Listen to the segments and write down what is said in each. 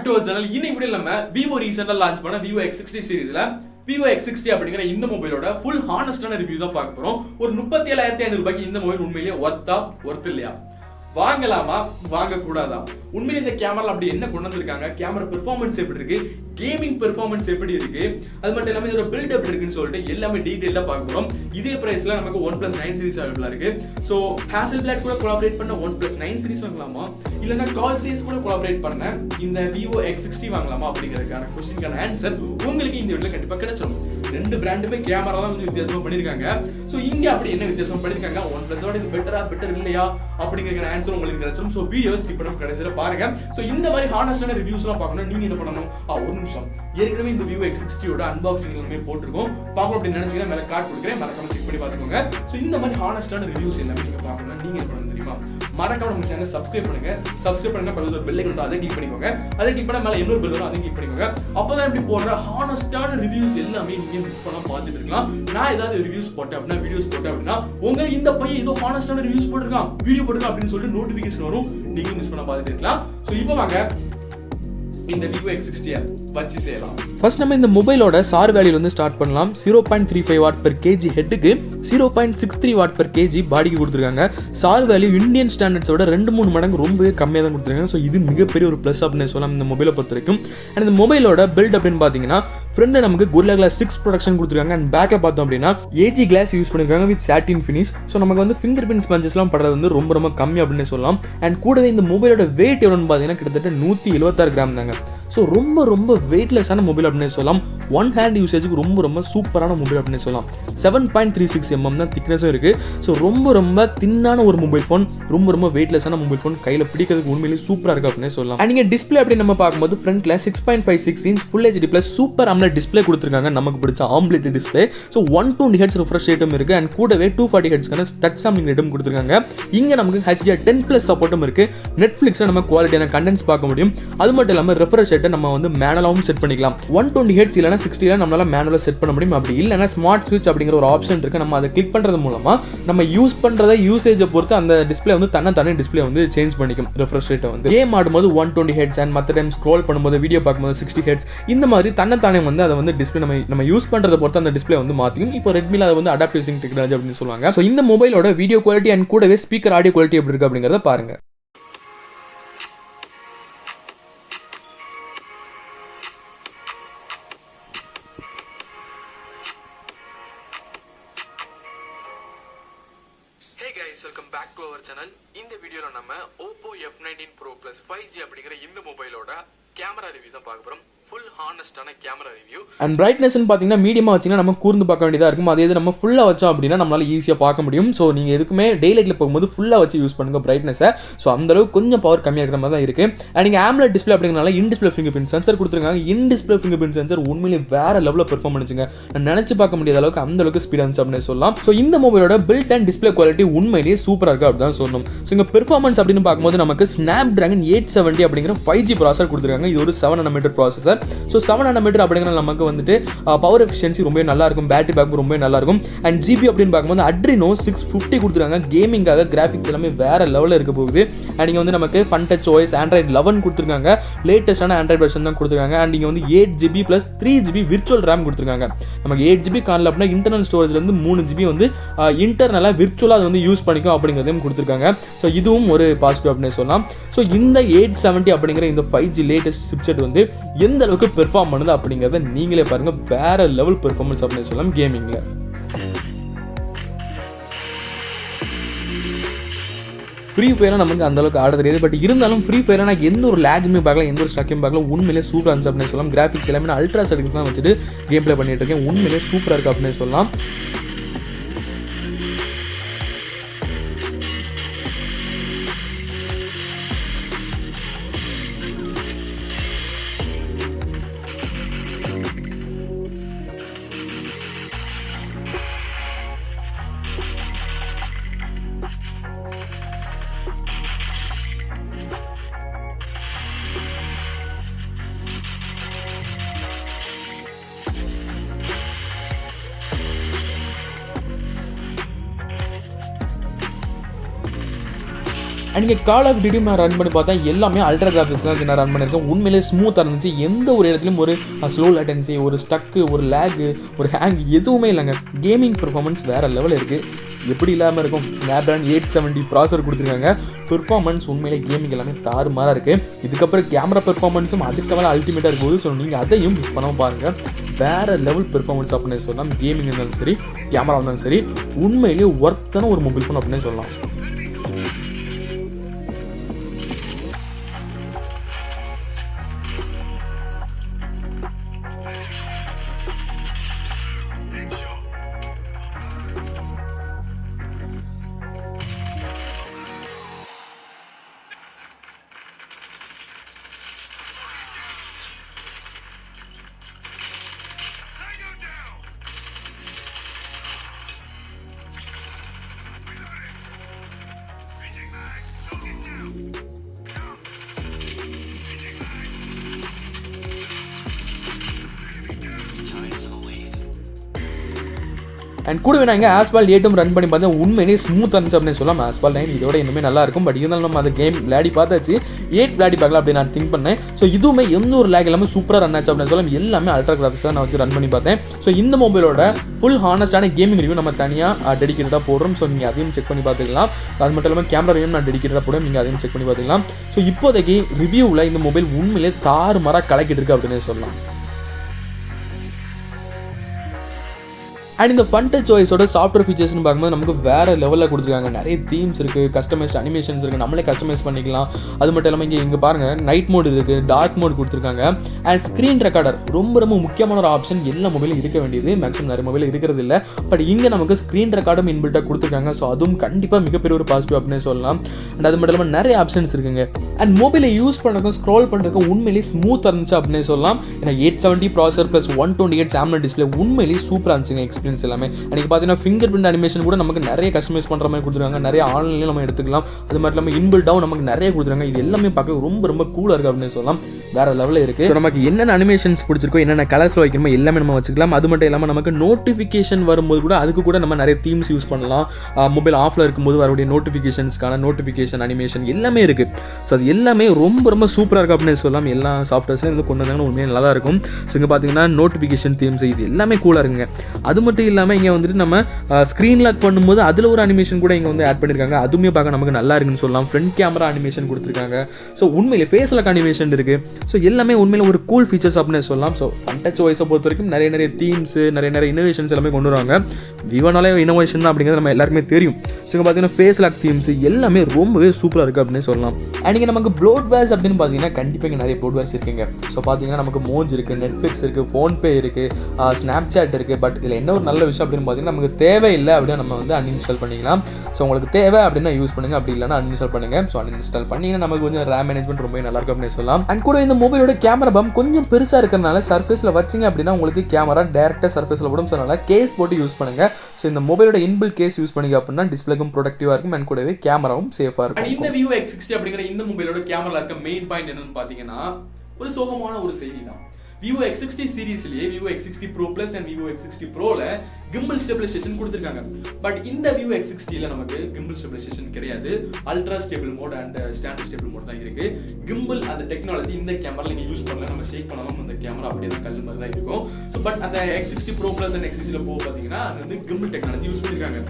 Back to our channel. இன்னைக்கு வீடியோல நம்ம Vivo ரீசெண்டா லான்ச் பண்ண Vivo X60 சீரிஸ்ல Vivo X60 அப்படிங்கிற இந்த மொபைலோட ஃபுல் ஹானஸ்டான ரிவ்யூ தான் பார்க்க போறோம். ஒரு 37,500 ரூபாய்க்கு இந்த மொபைல் உண்மையிலேயே ஒர்த் இல்லையா, வாங்கலாமா வாங்க கூடாதா, உண்மையிலே இந்த கேமரா அப்படி என்ன கொண்டு வந்திருக்காங்க, கேமரா பெர்ஃபார்மன்ஸ் எப்படி இருக்கு, கேமிங் பெர்ஃபார்மன்ஸ் எப்படி இருக்கு, அது மட்டும் இல்லாம இதோட பில்ட் எப்படி இருக்குன்னு சொல்லிட்டு எல்லாமே டீடைலா பார்க்க போறோம். இதே பிரைஸ்ல நமக்கு OnePlus 9 சீரிஸ் அவைலபிளா இருக்கு. சோ ஹாசல்பிளாட் கூட கொலாபரேட் பண்ண OnePlus 9 சீரிஸ் வாங்கலாமா, இல்லனா கால்சேஸ் கூட கொலாபரேட் பண்ண இந்த Vivo X60 வாங்கலாமா அப்படிங்கறதுக்கான क्वेश्चनக்கான ஆன்சர் உங்களுக்கு இந்த வீடியோல கண்டிப்பா கிடைச்சிடும். ரெண்டு பிராண்டுமே கேமரா தான் கொஞ்சம் வித்தியாசமா பண்ணிருக்காங்க. சோ இங்க அப்படி என்ன வித்தியாசம் பண்ணிருக்காங்க, OnePlus ஓட இது பெட்டர் இல்லையா அப்படிங்கற ஆன்சர் உங்களுக்கு கிடைச்சிடும். சோ வீடியோ ஸ்கிப் பண்ணாம கடைசில பாருங்க. சோ இந்த மாதிரி ஹானஸ்டான ரிவ்யூஸ்லாம் பார்க்கணும் நீங்க என்ன பண்ணணும், ஒரு நிமிஷம், ஏற்கனவே இந்த Vivo X60 ஓட அன்பாக்சிங் எல்லாமே போட்டுருக்கோம், பார்க்கணும் அப்படின்னு நினைச்சீங்கன்னா மேல கார்டு கொடுக்குறேன், மறக்காம செக் பண்ணி பாத்துக்கோங்க. சோ இந்த மாதிரி ஹானஸ்டான ரிவ்யூஸ் எல்லாமே நீங்க பார்க்கணும் நீங்க என்ன பண்ணணும் தெரியுமா, மறக்காம நம்ம சேனலை சப்ஸ்கிரைப் பண்ணுங்க. சப்ஸ்கிரைப் பண்ணுங்க, பக்கத்துல ஒரு பெல் ஐகான் வரும் அதை கிளிக் பண்ணிக்கோங்க. அதை கிளிக் பண்ணா மேல இன்னொரு பெல் வரும் அதை கிளிக் பண்ணிக்கோங்க. அப்பதான் இப்படி போடுற ஹானஸ்டான ரிவ்யூஸ் எல்லாமே நீங்க மிஸ் பண்ணாம பார்த்துட்டு இருக்கலாம். நான் ஏதாவது ரிவ்யூஸ் போட்டேன் அப்படின்னா, வீடியோஸ் போட்டேன் அப்படின்னா, உங்களுக்கு இந்த பையன் ஏதோ ஹானஸ்டான ரிவ்யூஸ் போட்டிருக்கான், வீடியோ போட்டிருக்கான் அப்படின்னு சொல்லிட்டு நோட்டிபிகேஷன் வரும், நீங்க மிஸ் பண்ண பார்த்துட்டு இருக்கலாம். சோ இப்போ வாங்க இந்த Vivo X60 வச்சு செய்யலாம். ஃபர்ஸ்ட் நம்ம இந்த மொபைலோட சார் வேல்யூல இருந்து ஸ்டார்ட் பண்ணலாம். 0.35 what per kg ஹெட்டுக்கு 0.63 what per kg பாடிக்கு கொடுத்துருக்காங்க. சார் வேல்யூ இந்தியன் ஸ்டாண்டர்ட்ஸோட 2-3 மடங்கு ரொம்பவே கம்மியாக தான் கொடுத்துருக்காங்க. ஸோ இது மிகப்பெரிய ஒரு ப்ளஸ் அப்படின்னு சொல்லலாம் இந்த மொபைலை பொறுத்த வரைக்கும். அண்ட் இந்த மொபைலோட பில்ட் அப்படின்னு பார்த்தீங்கன்னா, ஃப்ரண்ட்ல நமக்கு Gorilla Glass 6 ப்ரொடக்ஷன் கொடுத்துருக்காங்க. அண்ட் பேக்ல பார்த்தோம் அப்படின்னா AG கிளாஸ் யூஸ் பண்ணிருக்காங்க வித் சாட்டின் ஃபினிஷ். ஸோ நமக்கு வந்து ஃபிங்கர் பிரிண்ட் ஸ்பஞ்சஸ்லாம் படுறது வந்து ரொம்ப கம்மி அப்படின்னு சொல்லலாம். அண்ட் கூடவே இந்த மொபைலோட வெயிட் எவ்வளோன்னு பார்த்தீங்கன்னா கிட்டத்தட்ட 176 கிராம் தாங்க. ஸோ ரொம்ப வெயிட்லெஸ்ஸான மொபைல் அப்படின்னு சொல்லலாம். ஒன் ஹேண்ட் யூசேஜுக்கு ரொம்ப சூப்பரான மொபைல் அப்படின்னு சொல்லலாம். 7.36 mm தான் திக்னஸும் இருக்கு. ஸோ ரொம்ப தின்னான ஒரு மொபைல் ஃபோன், ரொம்ப வெயிட்லெஸ்ஸான மொபைல் ஃபோன், கையில் பிடிக்கிறதுக்கு உண்மையிலேயே சூப்பராக இருக்கு அப்படின்னு சொல்லலாம். அண்ட் நீங்கள் டிஸ்பிளே அப்படி நம்ம பார்க்கும்போது ஃப்ரண்ட்ல 6.56 inch full HD plus super AMOLED display கொடுத்துருக்காங்க. நமக்கு பிடிச்ச omelette display. So 120 Hz refresh ரேட்டும் இருக்கு. அண்ட் கூடவே 240 Hzக்கான டச் சாம்பிளிங் ரேட்டும் கொடுத்துருக்காங்க. இங்கே நமக்கு HDR10+ சப்போர்ட்டும் இருக்கு. நெட்ஃபிளிக்ஸில் நம்ம குவாலிட்டியான கண்டென்ட்ஸ் பார்க்க முடியும். அது மட்டும் இல்லாமல் ரெஃப்ரெஷ் ரேட்டை நம்ம வந்து மேனுவலாகவும் செட் பண்ணிக்கலாம். 120 Hz இல்லைனா 60 நம்மளால மேனுவலாக செட் பண்ண முடியும். அப்படி இல்லைனா ஸ்மார்ட் ஸ்விட்ச் அப்படிங்கிற ஒரு ஆப்ஷன் இருக்கு. நம்ம அதை கிளிக் பண்றது மூலமா நம்ம யூஸ் பண்றத யூசேஜை பொறுத்து அந்த டிஸ்பிளே வந்து தன்னை டிஸ்பிளே வந்து சேஞ்ச் பண்ணிக்கும். ரெஃப்ரெஷ் ரேட்டை வந்து கேம் ஆடும்போது 120 Hz அண்ட் மற்ற டைம் ஸ்க்ரோல் பண்ணும்போது வீடியோ பார்க்கும்போது 60 Hz இந்த மாதிரி தன்னை வந்து அதை வந்து டிஸ்பிளே நம்ம யூஸ் பண்றதை பொறுத்து அந்த டிஸ்பிளே வந்து மாத்திக்கும். இப்போ ரெட்மில அதை வந்து அடாப்டிவ் சிங்க் டெக்னாலஜி அப்படின்னு சொல்லுவாங்க. ஸோ இந்த மொபைலோட வீடியோ குவாலிட்டி அண்ட் கூடவே ஸ்பீக்கர் ஆடியோ குவாலிட்டி எப்படி இருக்கு அப்படிங்கறத பாருங்க. Welcome back to our channel. இந்த வீடியோல நம்ம Oppo F19 Pro Plus 5G அப்படிங்கிற இந்த மொபைலோட கேமரா ரிவ்யூ தான் பார்க்க போறோம். ஃபுல் ஹானஸ்டான கேமரா ரிவ்யூ. அண்ட் பிரைட்னஸ் பாத்தீங்கன்னா மீடியமா வச்சீங்கன்னா நம்ம கூர்ந்து பார்க்க வேண்டியதா இருக்கும். அதே இது நம்ம ஃபுல்லா வச்சோம் அப்படின்னா நம்மளால ஈஸியா பார்க்க முடியும். ஸோ நீங்க எதுக்குமே டே லைட்ல போகும்போது ஃபுல்லா வச்சு யூஸ் பண்ணுங்க பிரைட்னஸை. ஸோ அந்த அளவுக்கு கொஞ்சம் பவர் கம்மியாக இருக்கிற மாதிரி தான் இருக்கு. அண்ட் நீங்க AMOLED டிஸ்பிளே அப்படிங்கிறனால in display finger print sensor கொடுத்துருக்காங்க. In display finger print sensor உண்மையிலே வேற லெவலில் பெர்ஃபார்ம் பண்ணுச்சுங்க. நான் நினைச்சு பார்க்க முடியாத அளவுக்கு அந்த அளவுக்கு ஸ்பீட் இருந்துச்சு அப்படின்னு சொல்லலாம். ஸோ இந்த மொபைலோட பில்ட் அண்ட் டிஸ்பிளே குவாலிட்டி உண்மையிலேயே சூப்பராக இருக்கு அப்படின்னு சொல்லணும். ஸோ இங்க பெர்ஃபார்மன்ஸ் அப்படின்னு பார்க்கும்போது நமக்கு Snapdragon 870 அப்படிங்கிற 5G ப்ராசஸர் கொடுத்துருக்காங்க. இது ஒரு 7nm ப்ராசஸர். ஸோ 7nm அப்படிங்கிற நமக்கு வந்துட்டு பவர் எஃபிஷியன்சி ரொம்ப நல்லா இருக்கும், பேட்டரி பேக்கப் ரொம்ப நல்லா இருக்கும். அண்ட் ஜிபி அப்படின்னு பார்க்கும்போது Adreno 650 கொடுத்துருக்காங்க. கேமிங்காக கிராஃபிக்ஸ் எல்லாமே வேற லெவலில் இருக்க போகுது. அண்ட் இங்கே வந்து நமக்கு Fun Touch OS Android 11 கொடுத்துருக்காங்க. லேட்டஸ்டான ஆண்ட்ராய்ட் வெர்ஷன் தான் கொடுத்துருக்காங்க. அண்ட் இங்கே வந்து 8GB + 3GB விர்ச்சுவல் ரேம் கொடுத்துருக்காங்க. நமக்கு 8GB காணல அப்படின்னா இன்டர்னல் ஸ்டோரேஜ்ல இருந்து 3GB வந்து இன்டர்னலாக விர்ச்சுவலாக அது வந்து யூஸ் பண்ணிக்கும் அப்படிங்கிறதையும் கொடுத்துருக்காங்க. ஸோ இதுவும் ஒரு பாசிட்டிவ் அப்படின்னு சொல்லலாம். ஸோ இந்த 870 அப்படிங்கிற இந்த 5G லேட்டஸ்ட் சிப்செட் வந்து எந்த அளவுக்கு பெர்ஃபார்ம் பண்ணுது அப்படிங்கிறத நீங்களே பாருங்க. வேற லெவல் பெர்ஃபார்மன்ஸ் அப்படின்னு சொல்லலாம் கேமிங்ல. ஃப்ரீ ஃபயர் நமக்கு அந்த அளவுக்கு ஆட தெரியாது. பட் இருந்தாலும் ஃப்ரீ ஃபயர் நான் எந்த ஒரு லேகுமே பார்க்கல, எந்த ஒரு ஸ்ட்ரக்கையும் பார்க்கல. உண்மையிலே சூப்பராக இருந்துச்சு அப்படின்னு சொல்லலாம். கிராஃபிக்ஸ் எல்லாமே நான் அல்ட்ரா செட்டிங்ஸ் தான் வச்சுட்டு கேம் பிளே பண்ணிட்டு இருக்கேன். உண்மையிலே சூப்பராக இருக்கு அப்படின்னு சொல்லலாம். அண்ட் இங்கே கால் ஆஃப் டியூட்டி நான் ரன் பண்ணி பார்த்தா எல்லாமே அல்ட்ரா கிராஃபிக்ஸ் தான் நான் ரன் பண்ணியிருக்கேன். உண்மையிலே ஸ்மூத்தாக இருந்துச்சு. எந்த ஒரு இடத்துலையும் ஒரு ஸ்லோ லேட்டன்சி, ஒரு ஸ்டக்கு, ஒரு லேகு, ஒரு ஹேங் எதுவுமே இல்லைங்க. கேமிங் பெர்ஃபார்மன்ஸ் வேறு லெவல் இருக்குது. எப்படி இல்லாமல் இருக்கும். ஸ்னாப்ட்ராகன் 870 ப்ராசர் கொடுத்துருக்காங்க. பெர்ஃபார்மன்ஸ் உண்மையிலே கேமிங் எல்லாமே தாறுமாறாக இருக்குது. இதுக்கப்புறம் கேமரா பெர்ஃபார்மன்ஸும் அதுக்கு மேலே அல்டிமேட்டாக இருக்கும்போது ஸோ நீங்கள் அதையும் மிஸ் பண்ணாமல் பாருங்கள். வேறு லெவல் பெர்ஃபார்மன்ஸ் அப்படின்னு சொல்லலாம். கேமிங் இருந்தாலும் சரி, கேமரா இருந்தாலும் சரி, உண்மையிலேயே ஒர்த்தான ஒரு மொபைல் ஃபோன் அப்படின்னு சொல்லலாம். அண்ட் கூடவே நாங்கள் ஆஸ்பால் 8 ரன் பண்ணி பார்த்தா உண்மையிலேயே ஸ்மூத்தாக இருந்துச்சு அப்படின்னு சொல்லலாம். ஆஸ்பால் 9 இதோட இன்னுமே நல்லா இருக்கும். பட் இருந்தாலும் நம்ம அந்த கேம் விளையாடி பார்த்தாச்சு. 8 விளையாடி பார்க்கலாம் அப்படின்னு நான் திங்க் பண்ணேன். ஸோ இதுவுமே எந்த ஒரு லேக் எல்லாமே சூப்பராக ரன் ஆச்சு அப்படின்னு சொல்லலாம். எல்லாமே அல்ட்ரா கிராஃபிக்ஸ் தான் நான் வச்சு ரன் பண்ணி பார்த்தேன். ஸோ இந்த மொபைலோட ஃபுல் ஹானஸ்டான கேமிங் ரிவ்யூ நம்ம தனியாக டெடிக்கேட்டாக போடுறோம். ஸோ நீங்கள் அதையும் செக் பண்ணி பார்த்துக்கலாம். ஸோ அது மட்டும் இல்லாமல் கேமரா ரிவ்யூ நான் டெடிக்கேட்டாக போடுவேன். நீங்கள் அதையும் செக் பண்ணி பார்த்துக்கலாம். ஸோ இப்போதைக்கு ரிவ்யூவில் இந்த மொபைல் உண்மையிலே தாறுமாறாக கலக்கிட்டு இருக்கு அப்படின்னு சொல்லலாம். அண்ட் இந்த ஃபன் டச் வாய்ஸோட சாஃப்ட்வேர் ஃபீச்சர்ஸ்னு பார்க்கும்போது நமக்கு வேறு லெவலில் கொடுத்துருக்காங்க. நிறைய தீம்ஸ் இருக்குது, கஸ்டமைஸ்ட் அனிமேஷன்ஸ் இருக்குது, நம்மளே கஸ்டமைஸ் பண்ணிக்கலாம். அது மட்டும் இல்லாமல் இங்கே பாருங்கள் நைட் மோட் இருக்குது, டார்க் மோட் கொடுத்துருக்காங்க. அண்ட் ஸ்க்ரீன் ரெக்கார்டர் ரொம்ப ரொம்ப முக்கியமான ஒரு ஆப்ஷன். எல்லா மொபைலும் இருக்க வேண்டியது, மேக்ஸிமம் நிறைய மொபைல் இருக்கிறது இல்லை. பட் இங்கே நமக்கு ஸ்க்ரீன் ரெக்கார்டும் இன்பில்ட்டாக கொடுத்துருக்காங்க. ஸோ அதுவும் கண்டிப்பாக மிகப்பெரிய ஒரு பாசிட்டிவ் அப்படின்னு சொல்லலாம். அண்ட் அது மட்டும் இல்லாமல் நிறைய ஆப்ஷன்ஸ் இருக்குங்க. அண்ட் மொபைலை யூஸ் பண்ணுறதுக்கும் ஸ்க்ரோல் பண்ணுறதுக்கும் உண்மையிலேயே ஸ்மூத்தாக இருந்துச்சு அப்படின்னு சொல்லலாம். ஏன்னா 870 ப்ராசர் ப்ளஸ் 128 AMOLED டிஸ்பிளே உண்மையிலேயே சூப்பராக இருந்துச்சுங்க. எல்லாமே அன்றைக்கி பார்த்தீங்கன்னா ஃபிங்கர் பிரிண்ட் அனிமேஷன் கூட நமக்கு நிறைய கஸ்டமைஸ் பண்ணுற மாதிரி கொடுத்துருக்காங்க. நிறைய ஆன்லைன்லேயும் நம்ம எடுத்துக்கலாம். அது மட்டும் இல்லாமல் இன்பில்டாகவும் நமக்கு நிறைய கொடுத்துருக்காங்க. இது எல்லாமே பார்க்க ரொம்ப ரொம்ப கூலாக இருக்குது அப்படின்னு சொல்லலாம். வேறு லெவலில் இருக்குது. ஸோ நமக்கு என்னென்ன அனிமேஷன்ஸ் பிடிச்சிருக்கோ, என்னென்ன கலர்ஸ் வைக்கணுமோ எல்லாமே நம்ம வச்சுக்கலாம். அது மட்டும் இல்லாமல் நமக்கு நோட்டிஃபிகேஷன் வரும்போது கூட அதுக்கு கூட நம்ம நிறைய தீம்ஸ் யூஸ் பண்ணலாம். மொபைல் ஆஃபில் இருக்கும்போது வரக்கூடிய நோட்டிஃபிகேஷன்ஸ்க்கான நோட்டிஃபிகேஷன் அனிமேஷன் எல்லாமே இருக்குது. ஸோ அது எல்லாமே ரொம்ப ரொம்ப சூப்பராக இருக்குது அப்படின்னு சொல்லலாம். எல்லா சாஃப்ட்வேர்ஸ்லையும் வந்து கொண்டு வந்தாங்கன்னா உண்மையாக நல்லா தான் இருக்கும். ஸோ இங்கே பார்த்தீங்கன்னா நோட்டிஃபிகேஷன் தீம்ஸ் இது எல்லாமே கூலாக இருக்குங்க. அது மட்டும் இல்லாமல் இங்கே வந்துட்டு நம்ம ஸ்க்ரீன் லாக் பண்ணும்போது அதில் ஒரு அனிமேஷன் கூட இங்கே வந்து ஆட் பண்ணியிருக்காங்க. அதுவுமே பார்க்க நமக்கு நல்லா இருக்குன்னு சொல்லலாம். ஃப்ரண்ட் கேமரா அனிமேஷன் கொடுத்துருக்காங்க. ஸோ உண்மையிலே ஃபேஸ் லாக் அனிமேஷன் இருக்குது. ஸோ எல்லாமே உண்மையில ஒரு கூல் ஃபீச்சர்ஸ் அப்படின்னு சொல்லலாம். ஸோ ஃபன் டச் வாய்ஸை பொறுத்த வரைக்கும் நிறைய தீம்ஸ், நிறைய இனோவேஷன்ஸ் எல்லாமே கொண்டு வருவாங்க. விவோனாலே இனோவேஷன் தான் அப்படிங்கிறது நம்ம எல்லாருக்குமே தெரியும். ஸோ இங்கே பார்த்தீங்கன்னா ஃபேஸ் லாக் தீம்ஸ் எல்லாமே ரொம்பவே சூப்பராக இருக்குது அப்படின்னு சொல்லலாம். அண்ட் இங்கே நமக்கு ப்ளோட்வேர்ஸ் அப்படின்னு பார்த்தீங்கன்னா கண்டிப்பாக இங்கே நிறைய ப்ளோட்வேர்ஸ் இருக்குங்க. ஸோ பார்த்தீங்கன்னா நமக்கு மோஜ் இருக்குது, நெட்ஃப்ளிக்ஸ் இருக்குது, ஃபோன்பே இருக்குது, ஸ்னாப்சாட் இருக்குது. பட் இதில் என்ன ஒரு நல்ல விஷயம் அப்படின்னு பார்த்தீங்கன்னா நமக்கு தேவையில்லை அப்படின்னா நம்ம வந்து அன்இன்ஸ்டால் பண்ணிக்கலாம். ஸோ உங்களுக்கு தேவை அப்படின்னா யூஸ் பண்ணுங்கள், அப்படி இல்லைனா அன்இன்ஸ்டால் பண்ணுங்கள். ஸோ அன்இன்ஸ்டால் பண்ணிங்கன்னா நமக்கு கொஞ்சம் ரேம் மேனேஜ்மெண்ட் ரொம்ப நல்லாயிருக்கும் அப்படின்னு சொல்லலாம். அண்ட் கூட இந்த மொபைலோட கேமரா பம் கொஞ்சம் பெருசாக இருக்கிறனால சர்ஃபேஸில் வச்சிங்க அப்படின்னா உங்களுக்கு கேமரா டேரெக்டாக சர்ஃபேஸில் போடும். ஸோ அதனால் கேஸ் போட்டு யூஸ் பண்ணுங்கள். ஸோ இந்த மொபைலோட இன்பில்ட் கேஸ் யூஸ் பண்ணிங்க அப்படின்னா டிஸ்பிளேக்கும் ப்ரொடக்டிவாக இருக்கும். அண்ட் கூடவே கேமராவும் சேஃபாக இருக்கும். இந்த Vivo X60 அப்படிங்கிற இந்த மொபைலோட கேமரா இருக்க மெயின் பாயிண்ட் என்னன்னு பார்த்தீங்கன்னா ஒரு சோகமான ஒரு செய்தி தான். Vivo X60 சீரிஸ்லயே Vivo X60 Pro Plus and Vivo X60 Proல gimbal stabilization கொடுத்திருக்காங்க. பட் இந்த Vivo X60ல நமக்கு gimbal stabilization கிடையாது. Ultra stable mode and standard stable mode தான் இருக்கு. gimbal அந்த டெக்னாலஜி இந்த கேமரால நீங்க யூஸ் பண்ணலாம். நம்ம ஷேக் பண்ணாலும் அந்த கேமரா அப்படியே தான் கல்லு மாதிரி தான் இருக்கும். சோ பட் அந்த X60 Pro Plus and X60 Pro பாத்தீங்கன்னா அது வந்து gimbal டெக்னாலஜி யூஸ் பண்ணிருக்காங்க.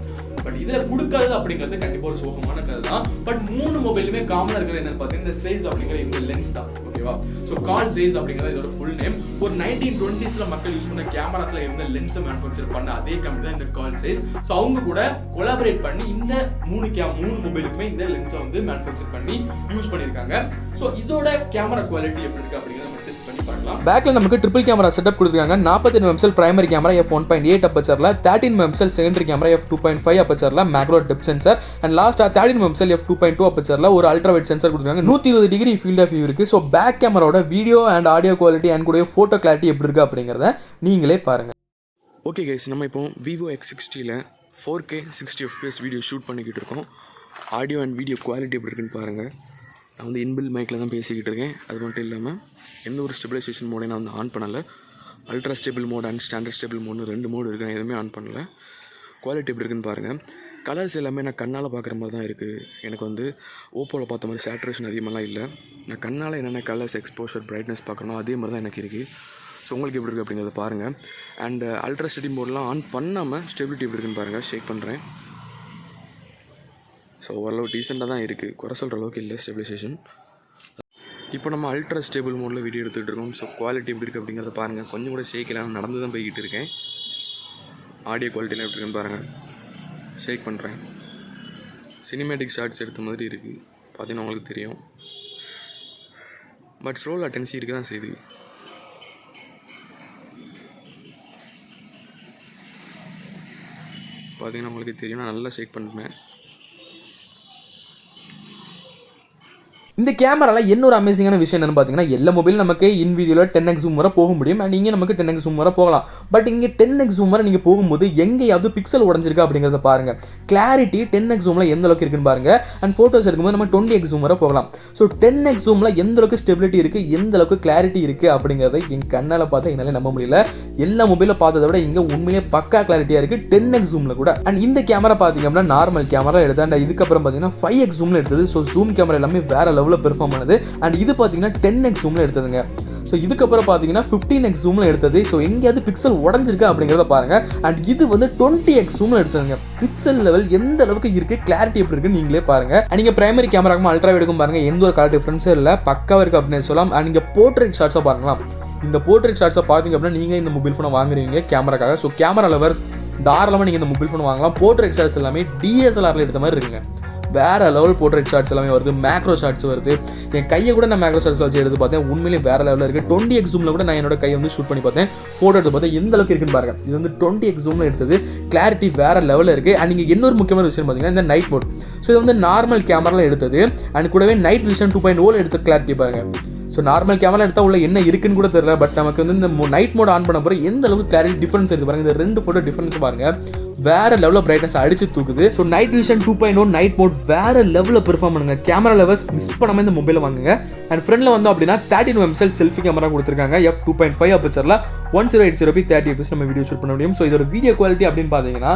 பட் இதுல கொடுக்காது அப்படிங்கிறது கண்டிப்பா ஒரு சோகமான கதை தான். பட் மூணு மொபைலுமே காமனா இருக்கிறது என்னன்னு பாத்தீங்கன்னா இந்த சைஸ் அப்படிங்கிற இந்த லென்ஸ் தான். ஓகேவா? சோ கால் சைஸ் அப்படிங்கிறது இதோட ஃபுல் நேம். ஒரு 1920s மக்கள் யூஸ் பண்ண கேமராஸ்ல இருந்த லென்ஸை மேனுஃபேக்சர் பண்ண அதே கம்பெனி தான் இந்த கால் சைஸ். சோ அவங்க கூட கொலாபரேட் பண்ணி இந்த மூணு மொபைலுக்குமே இந்த லென்ஸை வந்து மேனுஃபேக்சர் பண்ணி யூஸ் பண்ணிருக்காங்க. சோ இதோட கேமரா குவாலிட்டி எப்படி இருக்கு அப்படிங்கறத நம்ம டெஸ்ட் பண்ணி பார்க்கலாம். பேக்ல நமக்கு ட்ரிபிள் கேமரா செட்டப் கொடுத்திருக்காங்க. 48 மெகாபிக்சல் பிரைமரி கேமரா f1.8 அப்பச்சர்ல, 13 மெகாபிக்சல் செகண்டரி கேமரா f2.5 அப்பச்சர்ல, மேக்ரோ டெப்த் சென்சார் அண்ட் லாஸ்டா 13 மெகாபிக்சல் f2.2 அப்பச்சர்ல ஒரு அல்ட்ரா வைட் சென்சார் கொடுத்திருக்காங்க. 120 டிகிரி ஃபீல்ட் ஆஃப் வியூ இருக்கு. சோ பேக் கேமராவோட video and audio quality and கூட photo clarity எப்படி இருக்கு அப்படிங்கறத நீங்களே பாருங்க. ஓகே கைஸ், நம்ம இப்போ Vivo X60ல 4K 60 fps video shoot பண்ணிக்கிட்டு இருக்கோம். ஆடியோ அண்ட் வீடியோ குவாலிட்டி எப்படி இருக்குன்னு பாருங்கள். நான் வந்து இன்பில் மைக்கில் தான் பேசிக்கிட்டு இருக்கேன். அது மட்டும் இல்லாமல் எந்த ஒரு ஸ்டெபிலைசேஷன் மோடையும் நான் வந்து ஆன் பண்ணலை. Ultra stable mode and standard stable மோட்னு 2 மோடு இருக்குது. நான் எதுவுமே ஆன் பண்ணலை. குவாலிட்டி எப்படி இருக்குன்னு பாருங்கள். கலர்ஸ் எல்லாமே நான் கண்ணால் பார்க்குற மாதிரி தான் இருக்குது. எனக்கு வந்து ஓப்போவில் பார்த்த மாதிரி சேச்சுரேஷன் அதிகமாகலாம் இல்லை. நான் கண்ணால் என்னென்ன கலர்ஸ் எக்ஸ்போஷர் பிரைட்னஸ் பார்க்குறனோ அதே மாதிரி தான் எனக்கு இருக்குது. ஸோ உங்களுக்கு எப்படி இருக்குது அப்படிங்கிறத பாருங்கள். அண்ட் அல்ட்ரா ஸ்டடி மோட்லாம் ஆன் பண்ணாமல் ஸ்டெபிலிட்டி எப்படி இருக்குன்னு பாருங்கள். ஷேக் பண்ணுறேன். ஸோ ஓரளவு டீசெண்டாக தான் இருக்குது, குறை சொல்கிற அளவுக்கு இல்லை ஸ்டெபிலைசேஷன். இப்போ நம்ம அல்ட்ரா ஸ்டேபிள் மோடில் வீடியோ எடுத்துகிட்டு இருக்கோம். ஸோ குவாலிட்டி எப்படி இருக்குது அப்படிங்கிறத பாருங்கள். கொஞ்சம் கூட ஷேக்கில் நடந்து தான் போய்கிட்டு இருக்கேன். ஆடியோ குவாலிட்டிலாம் எப்படி இருக்குன்னு பாருங்கள். ஷேக் பண்ணுறேன். சினிமேட்டிக் ஷார்ட்ஸ் எடுத்த மாதிரி இருக்குது, பார்த்தீங்கன்னா உங்களுக்கு தெரியும். பட் ஸ்லோ லேட்டன்சி இருக்க தான் செய்யுது. பார்த்தீங்கன்னா உங்களுக்கு தெரியும், நான் நல்லா ஷேக் பண்ணுறேன். இந்த கேமராவில் இன்னொரு அமேசிங்கான விஷயம் என்னென்னு பார்த்தீங்கன்னா, எல்லா மொபைலும் நமக்கு இன் வீடியோவில் 10x ஜூம் வரை போக முடியும். அண்ட் இங்கே நமக்கு 10x ஜூம் வரை போகலாம். பட் இங்கே 10x ஜூம் வரை நீங்கள் போகும்போது எங்கேயாவது பிக்சல் உடஞ்சிருக்கா அப்படிங்கிறத பாருங்கள். கிளாரிட்டி 10x ஜூமில் எந்த அளவுக்கு இருக்குன்னு பாருங்கள். அண்ட் ஃபோட்டோஸ் எடுக்கும்போது நம்ம 20x ஜூம் வரை போகலாம். ஸோ 10x ஜூமில் எந்த அளவுக்கு ஸ்டெபிலிட்டி இருக்குது, எந்த அளவுக்கு கிளாரிட்டி இருக்குது அப்படிங்கிறத என் கண்ணால் பார்த்தா என்னால் நம்ப முடியல. எல்லா மொபைலில் பார்த்ததை விட இங்கே உண்மையிலே பக்கா கிளாரிட்டியாக இருக்குது 10x ஜூமில் கூட. அண்ட் இந்த கேமரா பார்த்தீங்க அப்படின்னா நார்மல் கேமரா எடுத்து, அண்ட் இதுக்கப்புறம் பார்த்தீங்கன்னா 5x ஜூமில் எடுத்தது. ஸோ ஜூம் கேமரா எல்லாமே வேற லெவலில் பெர்ஃபார்ம் பண்ணுது. அண்ட் இது பார்த்தீங்கன்னா 10x ஜூமில் எடுத்ததுங்க. ஸோ இதுக்கப்புறம் பார்த்தீங்கன்னா 15x ஜூமில் எடுத்தது. ஸோ எங்கேயாவது பிக்சல் உடஞ்சிருக்கு அப்படிங்கிறத பாருங்க. அண்ட் இது வந்து 20x ஜூமில் எடுத்ததுங்க. பிக்சல் லெவல் எந்த அளவுக்கு இருக்குது, கிளாரிட்டி எப்படி இருக்குன்னு நீங்களே பாருங்க. அண்ட் நீங்கள் பிரைமரி கேமராக்கும் அல்ட்ரா எடுக்கும் பாருங்க, எந்த ஒரு கலர் டிஃபரன்ஸும் இல்லை, பக்காவாக இருக்குது அப்படின்னு சொல்லலாம். அண்ட் நீங்கள் போர்ட்ரேட் ஷாட்ஸை பாருங்களாம். இந்த போர்ட்ரேட் ஷாட்ஸை பார்த்தீங்க அப்படின்னா நீங்கள் இந்த மொபைல் ஃபோனை வாங்குறீங்க கேமராக்காக. ஸோ கேமரா லவர்ஸ் தாராளமாக நீங்கள் இந்த மொபைல் ஃபோன் வாங்கலாம். போர்ட்ரேட் ஷாட்ஸ் எல்லாமே DSLRல எடுத்த மாதிரி இருக்குங்க. வேற லெவல் போர்ட்ரேட் ஷாட்ஸ் எல்லாமே வருது, மேக்ரோ ஷாட்ஸ் வருது. என் கையை கூட நான் மேக்ரோ ஷாட்ஸ் வச்சு எடுத்து பார்த்தேன், உண்மையிலே வேற லெவலில் இருக்குது. 20x ஜூமில் கூட நான் என்னோட கையை வந்து ஷூட் பண்ணி பார்த்தேன், ஃபோட்டோ எடுத்து பார்த்தேன், எந்த அளவுக்கு இருக்குன்னு பாருங்க. இது வந்து 20x ஜூமில் எடுத்தது, கிளாரிட்டி வேற லெவலில் இருக்குது. அண்ட் நீங்கள் இன்னொரு முக்கியமான விஷயம் பார்த்தீங்கன்னா இந்த நைட் மோட். ஸோ இது வந்து நார்மல் கேமராவில் எடுத்தது. அண்ட் கூடவே நைட் விஷன் 2.0 எடுத்த கிளாரிட்டி பாருங்க. ஸோ நார்மல் கேமரா எடுத்தால் உள்ள என்ன இருக்குன்னு கூட தெரியல. பட் நமக்கு வந்து இந்த நைட் மோட் ஆன் பண்ண போகிற எந்த அளவுக்கு கிளாரிட்டி டிஃபரன்ஸ் எடுத்து பாருங்க. இந்த ரெண்டு ஃபோட்டோ டிஃபரன்ஸ் பாருங்க, வேற லெவலில் பிரைட்னஸ் அடிச்சு தூக்குது. So night vision 2.0 night mode வேற லெவலில் பெர்ஃபார்ம் பண்ணுங்க. கேமரா லெவல்ஸ் மிஸ் பண்ணாமல் இந்த மொபைலை வாங்குங்க. அண்ட் ஃப்ரண்ட்ல வந்தோம் அப்படின்னா 13 MP செல்ஃபி கேமரா கொடுத்துருக்காங்க. f2.5 அப்பச்சரில் 1080p 30fps நம்ம வீடியோ ஷூட் பண்ண முடியும். ஸோ இதோட வீடியோ குவாலிட்டி அப்படின்னு பார்த்தீங்கன்னா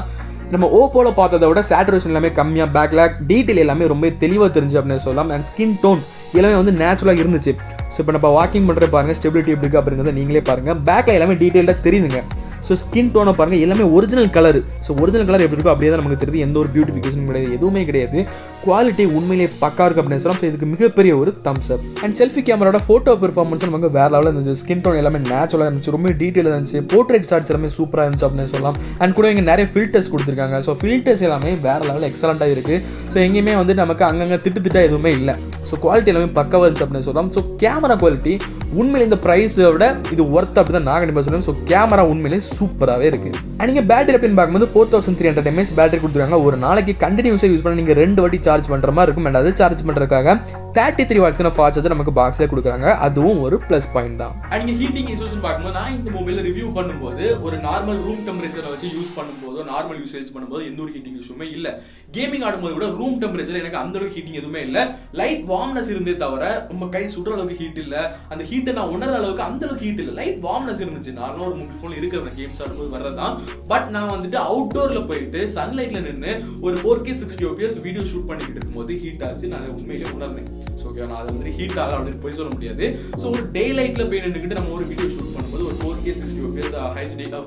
நம்ம ஓப்போவில் பார்த்ததை விட சேச்சுரேஷன் எல்லாமே கம்மியாக, பேக்லாக் டீட்டெயில் எல்லாமே ரொம்ப தெளிவாக தெரிஞ்சு அப்படின்னு சொல்லலாம். அண்ட் ஸ்கின் டோன் எல்லாமே வந்து நேச்சுரலாக இருந்துச்சு. ஸோ இப்போ நம்ம வாக்கிங் பண்ணுற பாருங்கள், ஸ்டெபிலிட்டி எப்படி இருக்குது அப்படிங்கிறத நீங்களே பாருங்கள். பேக்கில் எல்லாமே டீட்டெயிலாக தெரியுதுங்க. ஸோ ஸ்கின் டோனை பாருங்கள், எல்லாமே original colour. So original colour எப்படி இருக்கோ அப்படியே தான் நமக்கு தெரியுது. எந்த ஒரு பியூட்டிஃபிகேஷன் கிடையாது, எதுவுமே கிடையாது. குவாலிட்டி உண்மையிலேயே பக்கா இருக்குது அப்படின்னு சொல்லலாம். ஸோ இதுக்கு மிகப்பெரிய ஒரு தம்ஸ் அப். அண்ட் செல்ஃபி கேமராவோட ஃபோட்டோ பெர்ஃபார்மன்ஸ் நமக்கு வேற லெவலில் இருந்துச்சு. ஸ்கின் டோன் எல்லாமே நேச்சுரலாக இருந்துச்சு, ரொம்ப டீட்டெயிலாக இருந்துச்சு. போர்ட்ரேட் ஷாட்ஸ் எல்லாமே சூப்பராக இருந்துச்சு அப்படின்னு சொல்லலாம். அண்ட் கூட இங்கே நிறைய ஃபில்டர்ஸ் கொடுத்துருக்காங்க. ஸோ ஃபில்டர்ஸ் எல்லாமே வேற லெவலில் எக்ஸலண்ட்டாக இருக்குது. ஸோ எங்கேயுமே வந்து நமக்கு அங்கங்கே திட்டா எதுவுமே இல்லை. ஸோ குவாலிட்டி எல்லாமே பக்காவாக இருந்துச்சு அப்படின்னு சொல்லலாம். ஸோ கேமரா குவாலிட்டி உண்மையிலே இந்த ப்ரைஸை விட இது ஒர்த் அப்படி தான் நான் கண்டிப்பாக சொல்லுவேன். ஸோ கேமரா உண்மையிலே சூப்பராகவே இருக்குது. அண்ட் நீங்கள் பேட்டரி அப்படின்னு பார்க்கும்போது 4300 mAh பேட்டரி கொடுத்துருக்காங்க. ஒரு நாளைக்கு கண்டினியூஸாக யூஸ் பண்ண நீங்கள் 2 வாட்டி சார்ஜ் பண்ணுற மாதிரி இருக்கும். அண்ட் அதை சார்ஜ் பண்ணுறதுக்காக 33 வாட்ஸ்க்கான ஃபாஸ்ட் சார்ஜர் நமக்கு பாக்ஸில் கொடுக்குறாங்க. அதுவும் ஒரு ப்ளஸ் பாயிண்ட் தான். அண்ட் நீங்கள் ஹீட்டிங் இஷ்யூஸ் பார்க்கும்போது நான் இந்த மொபைலில் ரிவ்யூ பண்ணும்போது ஒரு நார்மல் ரூம் டெம்பரேச்சரை வச்சு யூஸ் பண்ணும்போது, நார்மல் யூசேஜ் பண்ணும்போது எந்த ஒரு ஹீட்டிங் இஷ்யூமே இல்லை. கேமிங் ஆடும்போது கூட ரூம் டெம்பரேச்சர் எனக்கு அந்த அளவுக்கு ஹீட்டிங் எதுவுமே இல்லை. லைட் வார்ம்னஸ் இருந்தே தவிர ரொம்ப கை சுடுற அளவுக்கு ஹீட் இல்லை. அந்த ஹீட்டை நான் உணர அளவுக்கு அந்த அளவுக்கு ஹீட் இல்லை. லைட் வார்ம்னஸ் இருந்துச்சு. நார்மலாக ஒரு மொபைல் ஃபோன் இருக்கிற கேம்ஸ் ஆடும்போது வர்றதான். பட் நான் வந்துட்டு அவுட்டோர்ல போயிட்டு சன்லைட்ல நின்று ஒரு 4K 60fps வீடியோ ஷூட் பண்ணிக்கிட்டு இருக்கும்போது ஹீட் ஆச்சு. நான் உண்மையிலேயே உணர்ந்தேன். ஸோ ஓகே, நான் அதை வந்து ஹீட் ஆகலாம் அப்படின்னு போய் சொல்ல முடியாது. ஸோ ஒரு டே லைட்ல போய் நின்றுக்கிட்டு நம்ம ஒரு வீடியோ ஷூட் பண்ணும்போது ஒரு 4K 60fps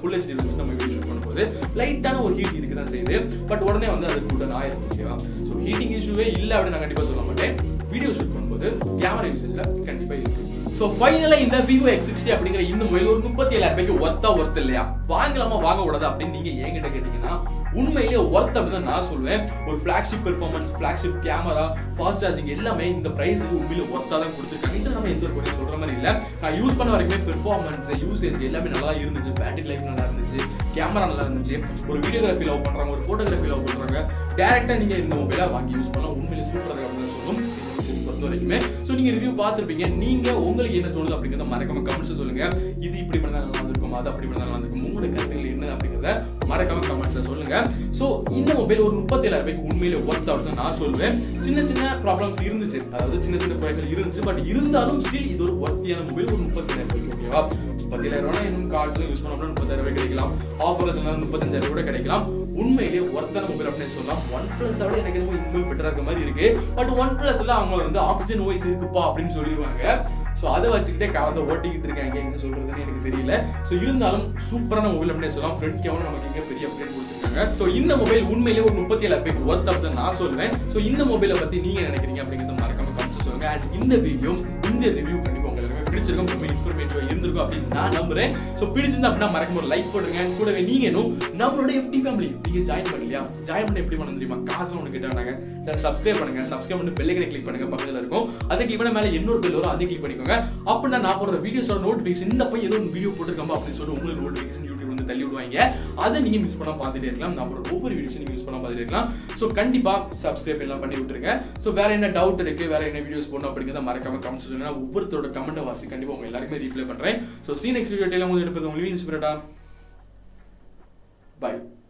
ஃபுல் HD வச்சு நம்ம வீடியோ ஷூட் பண்ணும்போது லைட்டான ஒரு ஹீட் இருக்கு தான் செய்யுது. பட் உடனே வந்து அது கூட ஆயிரும். ஓகேவா? ஸோ ஹீட்டிங் இஷ்யூவே இல்லை அப்படின்னு நான் கண்டிப்பாக சொல்ல மாட்டேன். வீடியோ ஷூட் பண்ணும்போது கேமரா யூசேஜ்ல கண்டிப்பாக இருக்கு. ஸோ ஃபைனலாக இந்த Vivo X60 அப்படிங்கிற இந்த மொபைல் ஒரு 37,000 ரூபாய்க்கு ஒர்த் இல்லையா, வாங்கலாமா வாங்கக்கூடாது அப்படின்னு நீங்க என்கிட்ட கேட்டீங்கன்னா உண்மையிலேயே ஒர்த் அப்படின்னு நான் சொல்லுவேன். ஒரு flagship performance, flagship camera, fast charging எல்லாமே இந்த பிரைஸுக்கு உண்மையில ஒர்த்தா தான் கொடுத்துருக்காங்க. இது நம்ம எந்த ஒரு குறையும் சொல்ற மாதிரி இல்லை. நான் யூஸ் பண்ண வரைக்குமே பெர்ஃபார்மன்ஸ், யூசேஜ் எல்லாமே நல்லா இருந்துச்சு. பேட்டரி லைஃப் நல்லா இருந்துச்சு, கேமரா நல்லா இருந்துச்சு. ஒரு வீடியோகிராஃபி லவ் பண்றாங்க, ஒரு போட்டோகிராஃபி லவ் பண்றாங்க, டைரக்டா நீங்க இந்த மொபைலை வாங்கி யூஸ் பண்ணலாம். உண்மையிலே சூப்பராக அப்படின்னு சொல்லும். பொறுத்த வரைக்குமே. ஸோ நீங்க ரிவ்யூ பார்த்துருப்பீங்க. நீங்க உங்களுக்கு என்ன தோணுது அப்படிங்கிறத மறக்காம கமெண்ட்ஸ் சொல்லுங்க. இது இப்படி பண்ணா நல்லா இருந்திருக்கும், அது அப்படி பண்ணா நல்லா இருந்திருக்கும், உங்களோட கருத்துக்கள் என்ன அப்படிங்கிறத மறக்காம கமெண்ட்ஸ்ல சொல்லுங்க. ஸோ இந்த மொபைல் ஒரு 37,000 ரூபாய்க்கு உண்மையிலே ஒர்த் ஆகுதுன்னு நான் சொல்வேன். சின்ன சின்ன ப்ராப்ளம்ஸ் இருந்துச்சு, அதாவது சின்ன சின்ன குறைகள் இருந்துச்சு, பட் இருந்தாலும் ஸ்டில் இது ஒரு ஒர்த்தியான மொபைல். ஒரு 37,000 ரூபாய்க்கு ஓகேவா? 37,000 ரூபாய் இன்னும் கார்ட்ஸ்ல யூஸ் பண்ணோம்னா 30,000 ரூபாய் கிடைக்கலாம், ஆஃபர்ல சொன்னா 35,000 கூட கிடைக்கலாம். உண்மையிலேயே ஒர்த்தான மொபைல் அப்படின்னு சொல்லலாம். ஒன் பிளஸ் விட எனக்கு என்னமோ இந்த மொபைல் பெட்டரா இருக்க மாதிரி இருக்கு. பட் ஒன் பிளஸ்ல அவங்க வந்து ஆக்சிஜன் ஓஎஸ் இருக்குப்பா அப்படின்னு சொல்லிடுவாங்க. ஸோ அதை வச்சுக்கிட்டே காலத்தை ஓட்டிக்கிட்டு இருக்காங்க, என்ன சொல்றதுன்னு எனக்கு தெரியல. ஸோ இருந்தாலும் சூப்பரான மொபைல் அப்படின்னு சொல்லலாம். ஃப்ரண்ட் கேமரா நமக்கு இங்கே பெரிய அப்டேட் கொடுத்துருக்காங்க. ஸோ இந்த மொபைல் உண்மையிலேயே ஒரு 37,000 ரூபாய்க்கு ஒர்த் ஆஃப் நான் சொல்வேன். ஸோ இந்த மொபைலை பத்தி நீங்க நினைக்கிறீங்க அப்படிங்கிறத மறக்காம கமெண்ட்ஸ் சொல்லுங்க. அண்ட் இந்த வீடியோ, இந்த ரிவ்யூ கண்டிப்பா உங்களுக்கு பிடிச்சிருக்கும், ரொம்ப இன்ஃபர்மேட்டிவா இருந்திருக்கும் அப்படின்னு நான் நம்புறேன். ஸோ பிடிச்சிருந்தா அப்படின்னா மறக்காம ஒரு லைக் போடுங்க. கூடவே நீங்க நம்மளோட FT ஃபேமிலி நீங்க ஜாயின் பண்ணலையா? ஜாயின் பண்ண எப்படி பண்ண தெரியுமா? காசுலாம் ஒன்று கேட்டாங்க. சப்ஸ்கிரைப் பண்ணுங்க. சப்ஸ்கிரைப் பண்ணி பெல் ஐக்கனை கிளிக் பண்ணுங்க, பக்கத்துல இருக்கும். அதை கிளிக் பண்ண மேல இன்னொரு பெல் வரும், அதை கிளிக் பண்ணிக்கோங்க. அப்படின்னா நான் போடுற வீடியோஸோட நோட்டிஃபிகேஷன், இந்த பையன் ஏதோ ஒரு வீடியோ போட்டுருக்கோம் அப்படின்னு சொல்லி உங்களுக்கு நோட்டிஃபிகேஷன் யூடியூப் வந்து தள்ளி விடுவாங்க. அதை நீங்க மிஸ் பண்ணா பார்த்துட்டே இருக்கலாம். நான் போடுற ஒவ்வொரு வீடியோஸும் நீங்க மிஸ் பண்ணா பார்த்துட்டே இருக்கலாம். ஸோ கண்டிப்பா சப்ஸ்கிரைப் எல்லாம் பண்ணி விட்டுருங்க. ஸோ வேற என்ன டவுட் இருக்கு, வேற என்ன வீடியோஸ் போடணும் அப்படிங்கிறத மறக்காம கமெண்ட்ஸ் சொல்லுங்க. ஒவ்வொருத்தரோட கமெண்ட் வாசி கண்டிப்பா உங்க எல்லாருக்குமே ரீப்ளை பண்றேன். So see next video. உங்களுக்கு இன்ஸ்பிரேட்டா. Bye.